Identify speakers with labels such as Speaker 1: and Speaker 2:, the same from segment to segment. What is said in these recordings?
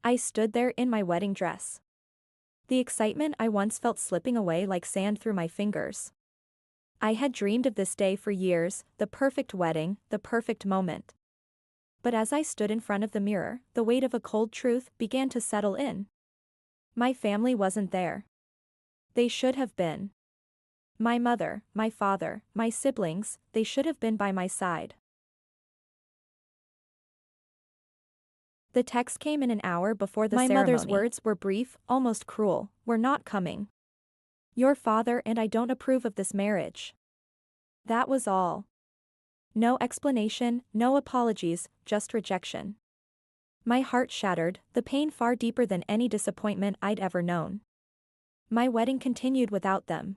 Speaker 1: I stood there in my wedding dress. The excitement I once felt slipping away like sand through my fingers. I had dreamed of this day for years, the perfect wedding, the perfect moment. But as I stood in front of the mirror, the weight of a cold truth began to settle in. My family wasn't there. They should have been. My mother, my father, my siblings, they should have been by my side. The text came in an hour before the ceremony. My mother's words were brief, almost cruel. "We're not coming. Your father and I don't approve of this marriage." That was all. No explanation, no apologies, just rejection. My heart shattered, the pain far deeper than any disappointment I'd ever known. My wedding continued without them.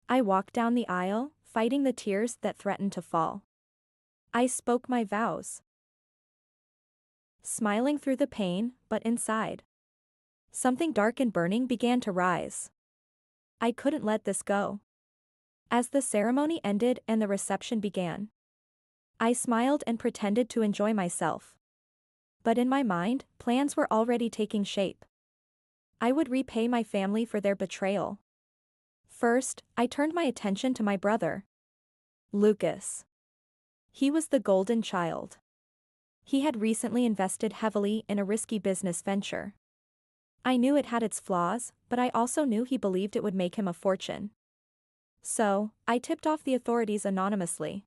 Speaker 1: I walked down the aisle, fighting the tears that threatened to fall. I spoke my vows. Smiling through the pain, but inside, something dark and burning began to rise. I couldn't let this go. As the ceremony ended and the reception began, I smiled and pretended to enjoy myself. But in my mind, plans were already taking shape. I would repay my family for their betrayal. First, I turned my attention to my brother, Lucas. He was the golden child. He had recently invested heavily in a risky business venture. I knew it had its flaws, but I also knew he believed it would make him a fortune. So, I tipped off the authorities anonymously,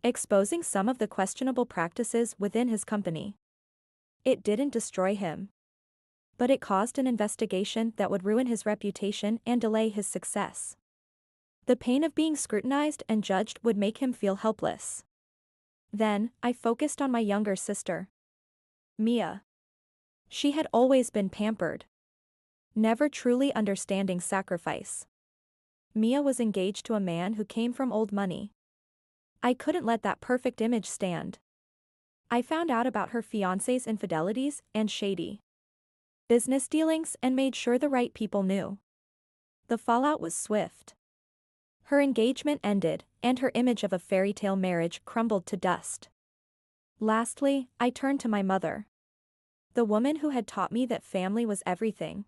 Speaker 1: exposing some of the questionable practices within his company. It didn't destroy him, but it caused an investigation that would ruin his reputation and delay his success. The pain of being scrutinized and judged would make him feel helpless. Then, I focused on my younger sister, Mia. She had always been pampered, never truly understanding sacrifice. Mia was engaged to a man who came from old money. I couldn't let that perfect image stand. I found out about her fiancé's infidelities and shady business dealings and made sure the right people knew. The fallout was swift. Her engagement ended, and her image of a fairy tale marriage crumbled to dust. Lastly, I turned to my mother, the woman who had taught me that family was everything,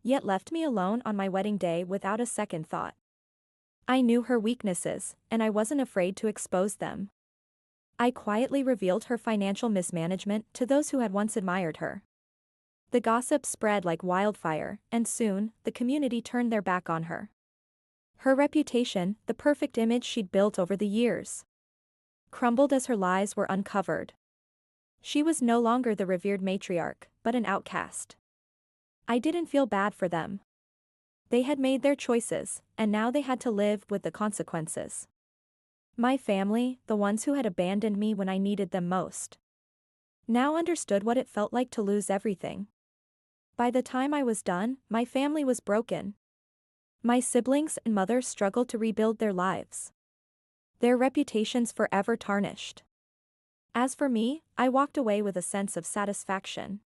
Speaker 1: yet left me alone on my wedding day without a second thought. I knew her weaknesses, and I wasn't afraid to expose them. I quietly revealed her financial mismanagement to those who had once admired her. The gossip spread like wildfire, and soon, the community turned their back on her. Her reputation, the perfect image she'd built over the years, crumbled as her lies were uncovered. She was no longer the revered matriarch, but an outcast. I didn't feel bad for them. They had made their choices, and now they had to live with the consequences. My family, the ones who had abandoned me when I needed them most, now understood what it felt like to lose everything. By the time I was done, my family was broken. My siblings and mother struggled to rebuild their lives, their reputations forever tarnished. As for me, I walked away with a sense of satisfaction.